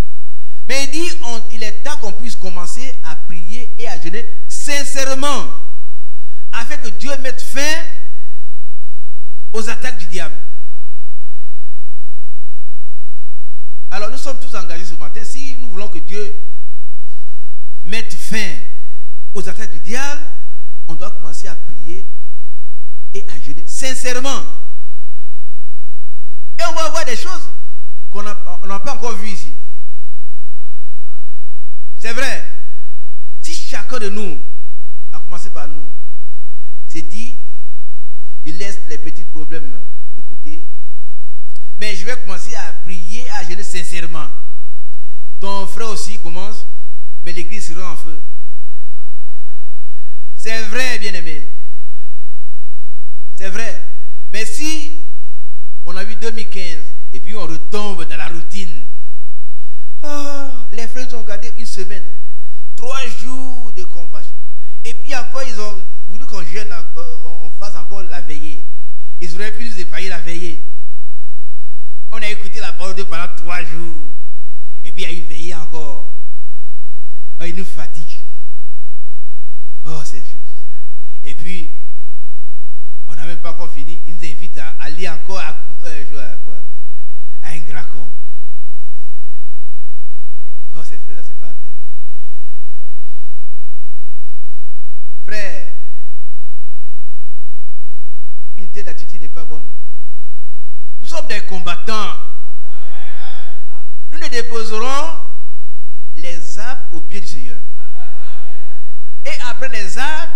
Mais il dit, il est temps qu'on puisse commencer à prier et à jeûner sincèrement, afin que Dieu mette fin aux attaques du diable. Alors nous sommes tous engagés ce matin. Si nous voulons que Dieu mette fin aux attaques du diable, on doit commencer à prier et à jeûner sincèrement. Et on va voir des choses qu'on n'a pas encore vues ici. C'est vrai. Si chacun de nous, à commencer par nous, s'est dit, il laisse les petits problèmes de côté, mais je vais commencer à prier, à jeûner sincèrement. Ton frère aussi commence, mais l'église sera en feu. C'est vrai, bien-aimé. C'est vrai. Mais si on a vu 2015 et puis on retombe dans la routine. Les frères ont gardé une semaine, 3 jours de convention. Et puis encore, ils ont voulu qu'on jeûne, on fasse encore la veillée. Ils auraient pu nous épargner la veillée. On a écouté la parole de Dieu pendant 3 jours. fatigue. Oh, c'est juste. Et puis, on n'a même pas encore fini. Il nous invite à aller encore à un grand con. Oh, ces frères-là, c'est pas à peine. Frère, une telle attitude n'est pas bonne. Nous sommes des combattants. Nous ne déposerons les armes au pied du Seigneur. Et après les armes,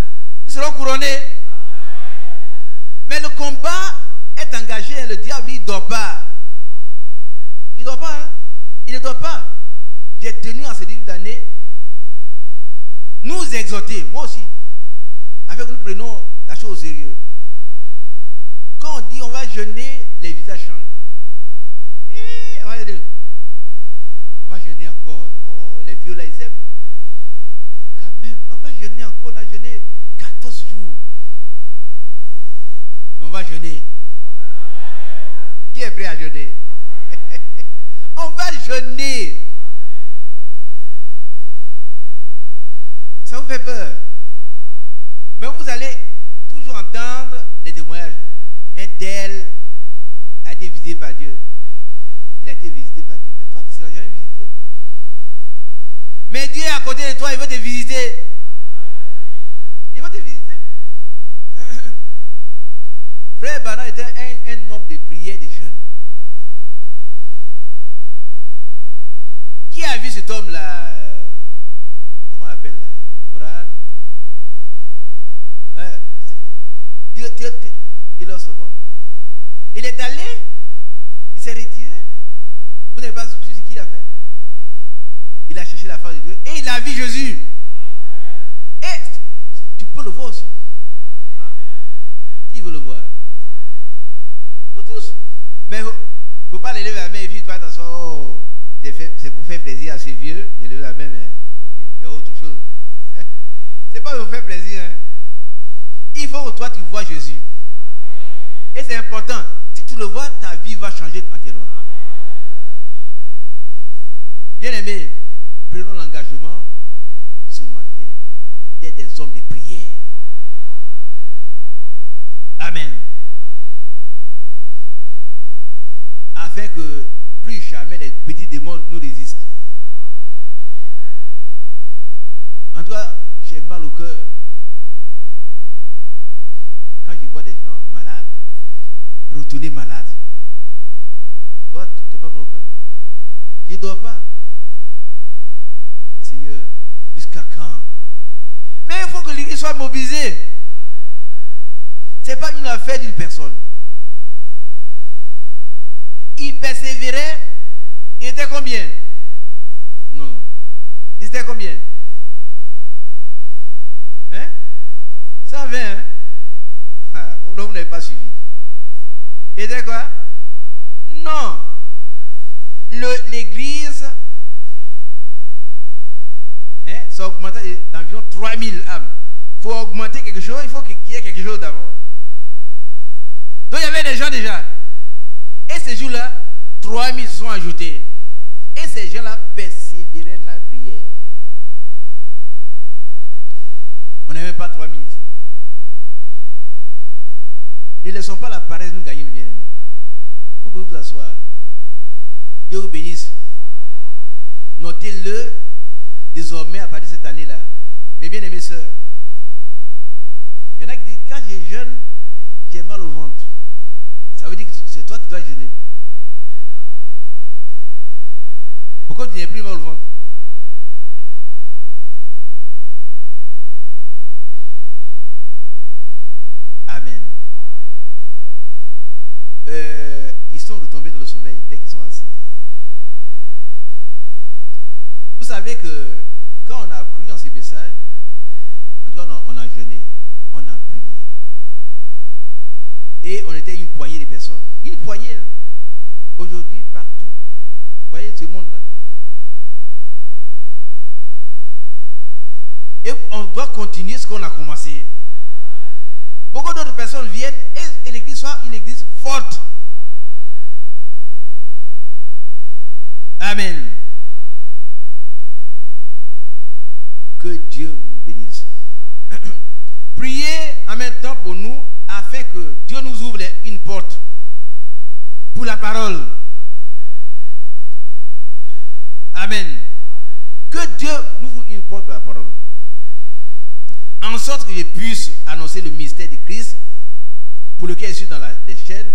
nous serons couronnés. Mais le combat est engagé. Le diable, il ne dort pas. Il ne dort pas. Hein? Il ne dort pas. J'ai tenu en ce début d'année nous exhorter, moi aussi, afin que nous prenions la chose au sérieux. Quand on dit on va jeûner, les visages changent. Et on va jeûner encore. Oh, les vieux là, ils aiment. Quand même, on va jeûner encore. On a jeûné 14 jours. Mais on va jeûner. Qui est prêt à jeûner? On va jeûner. Ça vous fait peur? Mais vous allez toujours entendre les témoignages. Un tel a été visité par Dieu. Il a été visité par Dieu. Mais toi, tu ne seras jamais visité. Mais Dieu est à côté de toi, il veut te visiter. Il veut te visiter. Frère Bana était un homme de prière et de jeûne. Qui a vu cet homme-là? Comment on l'appelle là? Oran? Il est allé, il s'est retiré. Vous n'avez pas su ce qu'il a fait? Il a cherché la face de Dieu et il a vu Jésus. Et tu peux le voir aussi. Qui veut le voir? Nous tous. Mais il ne faut pas lever la main et puis toi, attention, oh, c'est pour faire plaisir à ces vieux. J'ai levé la main, mais okay, il y a autre chose. C'est pas pour faire plaisir. Hein? Il faut que toi, tu vois Jésus. Et c'est important. Si tu le vois, ta vie va changer entièrement. Bien aimé, prenons l'engagement ce matin d'être des hommes de prière. Amen. Afin que plus jamais les petits démons nous résistent. En tout cas, j'ai mal au cœur quand je vois des gens malades, retourner malades. Toi, tu n'as pas mal au cœur? Je ne dors pas. Seigneur, jusqu'à quand? Mais il faut que l'Église soit mobilisée. Ce n'est pas une affaire d'une personne. Il persévérait. Il était combien? Non. Il était combien? Hein? 120, hein? Ah, vous n'avez pas suivi. Il était quoi? Non. L'église, hein, ça augmente d'environ 3000 âmes. Il faut augmenter quelque chose, il faut qu'il y ait quelque chose d'abord. Donc il y avait des gens déjà. Et ces jours-là, 3000 se sont ajoutés. Et ces gens-là persévéraient dans la prière. On n'a même pas 3000 ici. Ne laissons pas la paresse nous gagner, mes bien-aimés. Vous pouvez vous asseoir. Dieu vous bénisse. Notez-le désormais à partir de cette année-là. Mes bien-aimés sœurs. Il y en a qui disent, quand j'ai jeûne, j'ai mal au ventre. Ça veut dire que c'est toi qui dois jeûner. Pourquoi tu n'as plus mal au ventre? Amen. Ils sont retombés dans le sommeil dès qu'ils sont assis. Vous savez que quand on a cru en ces messages, en tout cas on a jeûné, on a prié. Et on était une poignée de personnes. Une poignée, hein? Aujourd'hui, partout, vous voyez ce monde-là. Et on doit continuer ce qu'on a commencé. Beaucoup d'autres personnes viennent et l'église soit une église forte. Amen. Que Dieu vous bénisse. Priez en même temps pour nous afin que Dieu nous ouvre une porte pour la parole. Amen. Que Dieu nous ouvre une porte pour la parole. En sorte que je puisse annoncer le mystère de Christ pour lequel je suis dans les chaînes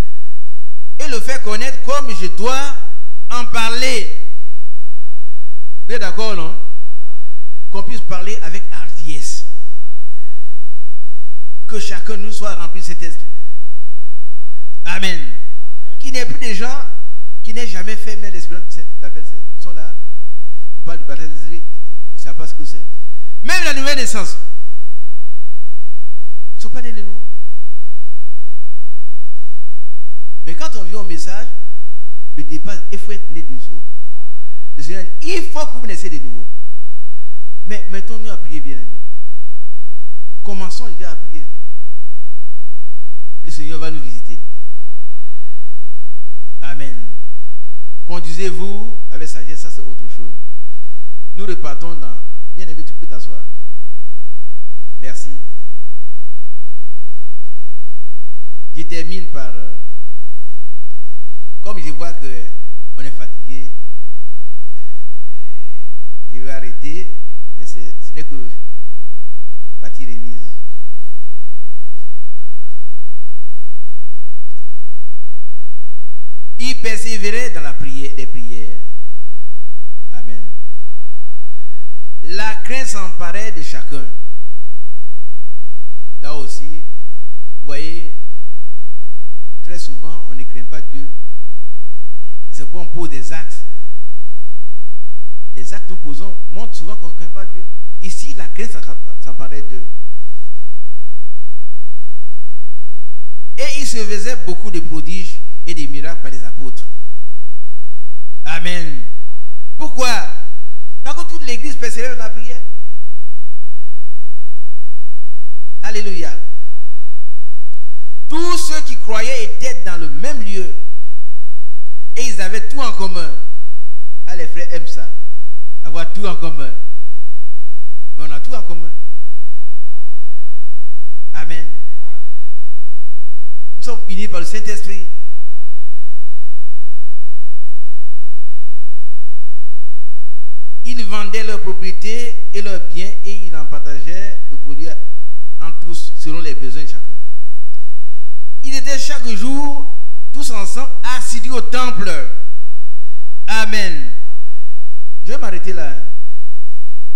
et le faire connaître comme je dois en parler. Vous êtes d'accord, non? Qu'on puisse parler avec hardiesse. Que chacun nous soit rempli de cet esprit. Amen. Qu'il n'y ait plus de gens qui n'aient jamais fait mais l'espérance l'appel service. Ils sont là. On parle du baptême des esprits. Ils ne savent pas ce que c'est. Même la nouvelle naissance. Ils ne sont pas nés de nouveau. Mais quand on vient au message, le départ, il faut être né de nouveau. Le Seigneur dit, il faut que vous naissiez de nouveau. Mais mettons-nous à prier, bien aimé. Commençons déjà à prier. Le Seigneur va nous visiter. Amen. Conduisez-vous avec sagesse, ça c'est autre chose. Nous repartons dans... Bien aimé, tu peux t'asseoir. Merci. Je termine par... comme je vois qu'on est fatigué, je vais arrêter, mais ce n'est que partie remise. Il persévérait dans la prière, des prières. Amen. La crainte s'emparait de chacun. Là aussi, vous voyez, très souvent, on ne craint pas Dieu. C'est pourquoi on pose des actes. Les actes que nous posons montrent souvent qu'on ne craint pas Dieu. Ici, la crainte s'emparait d'eux. Et il se faisait beaucoup de prodiges et des miracles par les apôtres. Amen. Pourquoi? Parce que toute l'église persévérait dans la prière. Alléluia. Tous ceux qui croyaient étaient dans le même lieu. Et ils avaient tout en commun. Ah, les frères aiment ça. Avoir tout en commun. Mais on a tout en commun. Amen. Nous sommes unis par le Saint-Esprit. Ils vendaient leurs propriétés et leurs biens et ils en partageaient le produit en tous selon les besoins de chacun. Ils étaient chaque jour tous ensemble assidus au temple. Amen. Je vais m'arrêter là.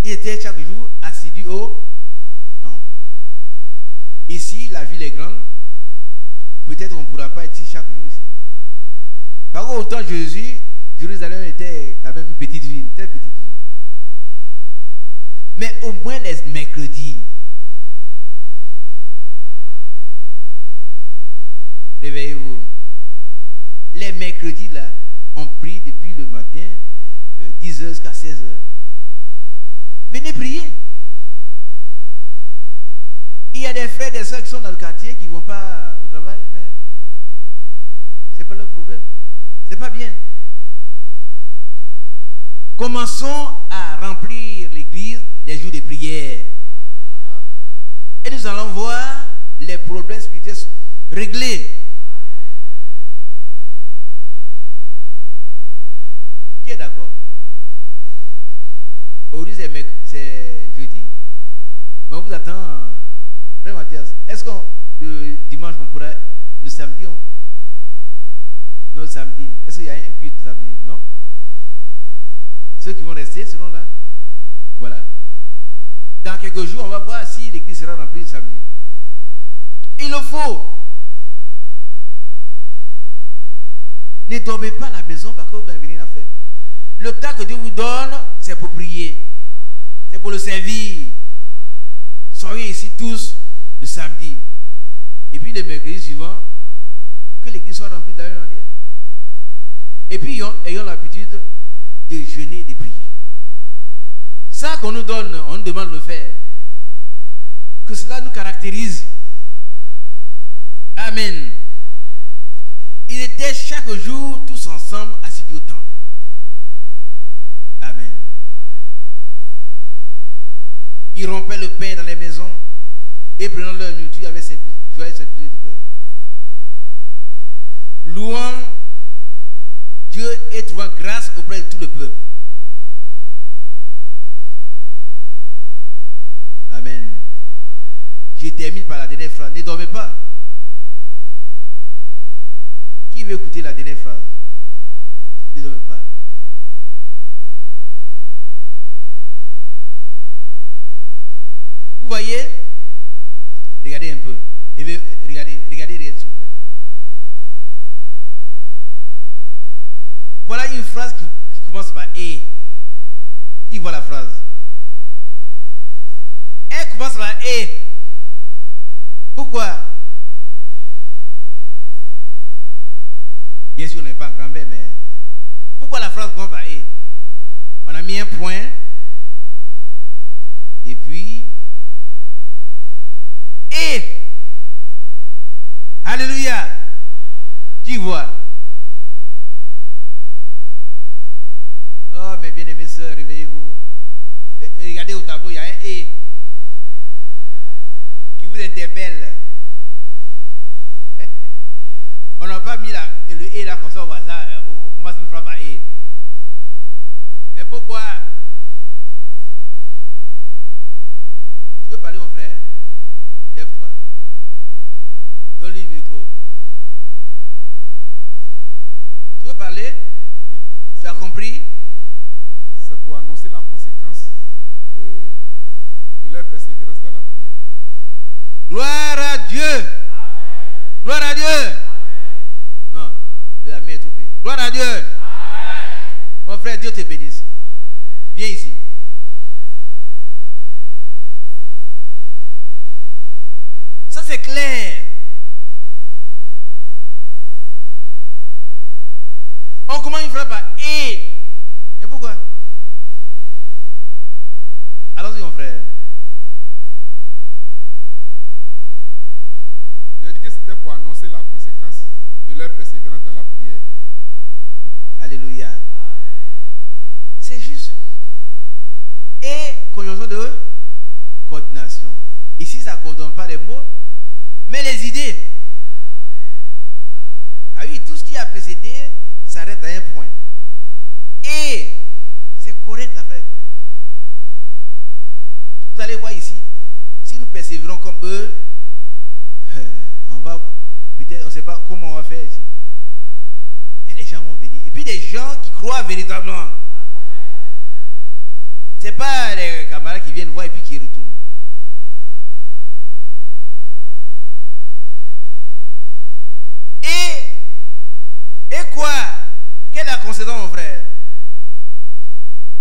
Ils étaient chaque jour assidus au temple. Ici, la ville est grande. Peut-être on ne pourra pas être ici chaque jour ici. Par contre, au temps de Jésus, Jérusalem était quand même une petite ville, une très petite ville. Mais au moins les mercredis, réveillez-vous. Les mercredis là, on prie depuis le matin, 10h jusqu'à 16h. Venez prier. Il y a des frères et des soeurs qui sont dans le quartier qui ne vont pas au travail, mais ce n'est pas leur problème. Ce n'est pas bien. Commençons à remplir l'église les jours de prière. Et nous allons voir les problèmes spirituels réglés. Qui est d'accord? Aujourd'hui c'est jeudi. Mais on vous attend. Frère Mathias, est-ce que le dimanche on pourra. Le samedi non, le samedi. Est-ce qu'il y a un culte samedi? Non? Ceux qui vont rester seront là. Voilà. Dans quelques jours, on va voir si l'église sera remplie le samedi. Il le faut. Ne dormez pas à la maison parce que vous n'avez rien à faire. Le temps que Dieu vous donne, c'est pour prier. C'est pour le servir. Soyez ici tous le samedi. Et puis le mercredi suivant, que l'église soit remplie de la même manière. Et puis ayons l'habitude de jeûner et de prier. Ça qu'on nous donne, on nous demande de le faire. Que cela nous caractérise. Amen. Ils étaient chaque jour tous ensemble assidus au temple. Amen. qui rompaient le pain dans les maisons et prenant leur nourriture avec joie et simplicité de cœur. Louant Dieu et trouvant grâce auprès de tout le peuple. Amen. Je termine par la dernière phrase. Ne dormez pas. Qui veut écouter la dernière phrase? Ne dormez pas. Vous voyez? Regardez un peu. Regardez s'il vous plaît. Voilà une phrase qui commence par « et ». Qui voit la phrase? Elle commence par « et ». Pourquoi? Bien sûr, on n'est pas en grand-mère, mais pourquoi la phrase commence par « et ». On a mis un point, et puis « et ». Alléluia. Qui voit? Oh, mes bien-aimés sœurs, réveillez-vous. Regardez au tableau, il y a un « et » qui vous interpelle. On n'a pas mis le « et » là comme ça au hasard. On commence une phrase par « et ». Mais pourquoi? Tu veux parler, mon frère? Lève-toi. Donne-lui le micro. Tu veux parler? Oui. Tu as compris? C'est pour annoncer la conséquence de leur persévérance dans la prière. Gloire à Dieu. Gloire à Dieu. Non, le amen est trop petit. Gloire à Dieu. Mon frère, Dieu te bénisse. Viens ici. Ça c'est clair. On commence une phrase par « et ». Mais pourquoi? Allons-y, mon frère. J'ai dit que c'était pour annoncer la conséquence de leur persévérance dans la prière. Alléluia. C'est juste. Et conjonction de coordination. Ici, ça ne coordonne pas les mots, mais les idées. Ah oui, tout ce qui a précédé s'arrête à un point. Et c'est correct, la phrase est correcte. Vous allez voir ici, si nous persévérons comme eux, on va, peut-être, on ne sait pas comment on va faire ici. Et les gens vont venir. Et puis des gens qui croient véritablement. Ce n'est pas les camarades qui viennent voir et puis qui retournent. Et quoi? Quelle est la conséquence, mon frère?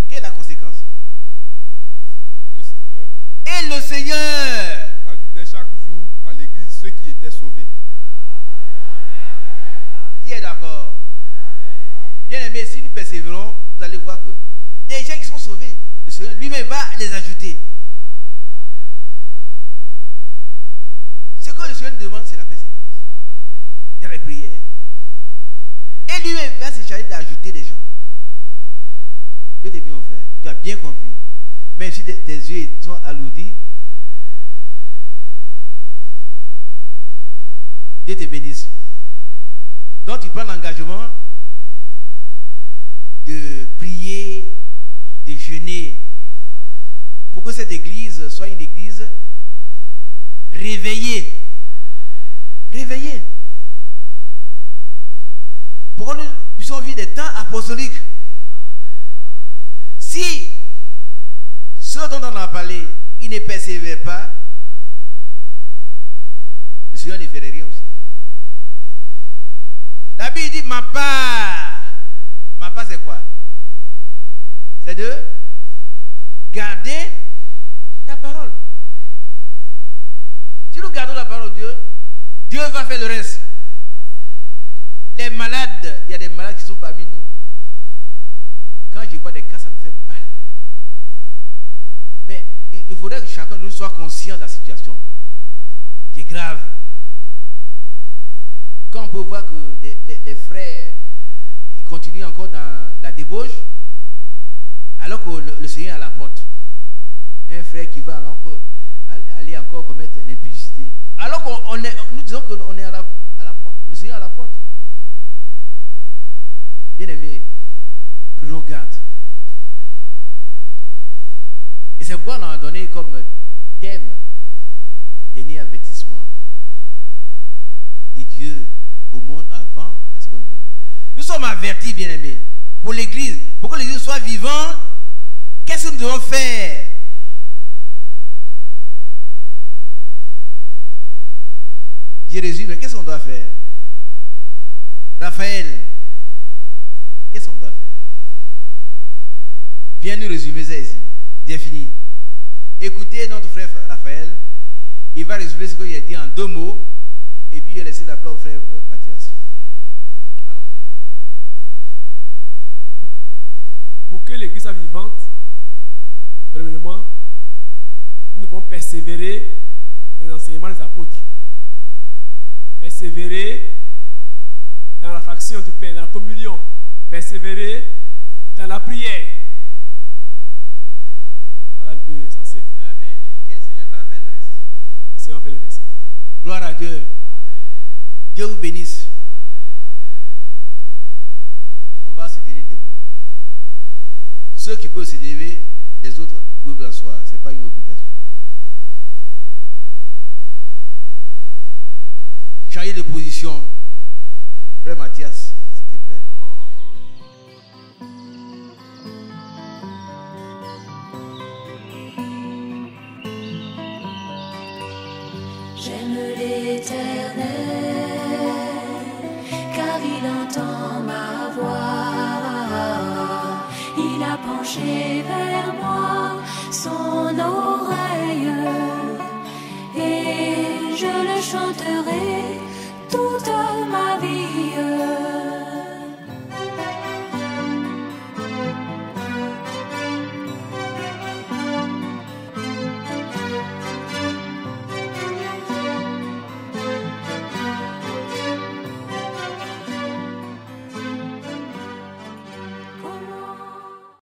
Quelle est la conséquence? Le Seigneur Et le Seigneur ajoutait chaque jour à l'église ceux qui étaient sauvés. Qui est d'accord? Bien aimé, si nous persévérons, vous allez voir que les gens qui sont sauvés, le Seigneur lui-même va les ajouter. Ce que le Seigneur demande, c'est la persévérance dans les prières. Et lui-même va se charger d'ajouter des gens. Dieu t'est bien, mon frère. Tu as bien compris. Même si tes yeux sont alourdis, Dieu te bénisse. Donc tu prends l'engagement de prier, de jeûner, pour que cette église soit une église réveillée. Réveillée. Pour que nous puissions vivre des temps apostoliques. Si ceux dont on a parlé, ils ne persévèrent pas, le Seigneur ne ferait rien aussi. La Bible dit ma part. Ma part c'est quoi? C'est de garder ta parole. Si nous gardons la parole de Dieu, Dieu va faire le reste. Les malades, il y a des malades qui sont parmi nous. Quand je vois des cas, ça me fait mal. Mais il faudrait que chacun de nous soit conscient de la situation qui est grave. Quand on peut voir que les frères ils continuent encore dans la débauche, alors que le Seigneur est à la porte. Un frère qui va aller encore commettre l'impudicité. Alors nous disons qu'on est à la porte, le Seigneur est à la porte. Bien-aimés, prenons garde. Et c'est pourquoi on a donné comme thème, dernier avertissement de Dieu au monde avant la seconde venue. Nous sommes avertis, bien-aimés, pour l'Église, pour que l'Église soit vivante. Qu'est-ce que nous devons faire? Je résume, qu'est-ce qu'on doit faire? Raphaël, qu'est-ce qu'on doit faire? Viens nous résumer ça ici. J'ai fini. Écoutez notre frère Raphaël. Il va résumer ce qu'il a dit en 2 mots. Et puis il va laisser la place au frère Mathias. Allons-y. Pour que l'Église soit vivante, premièrement, nous devons persévérer dans l'enseignement des apôtres. Persévérer dans la fraction du pain, dans la communion. Persévérer dans la prière. Voilà un peu l'essentiel. Amen. Et le Seigneur va faire le reste. Le Seigneur fait le reste. Gloire à Dieu. Amen. Dieu vous bénisse. On va se tenir debout. Ceux qui peuvent se lever, les autres pouvez vous asseoir. Ce n'est pas une obligation. Changez de position. Frère Mathias, s'il te plaît. J'aime l'Éternel, car il entend ma voix. Il a penché vers moi son oreille, et je le chanterai.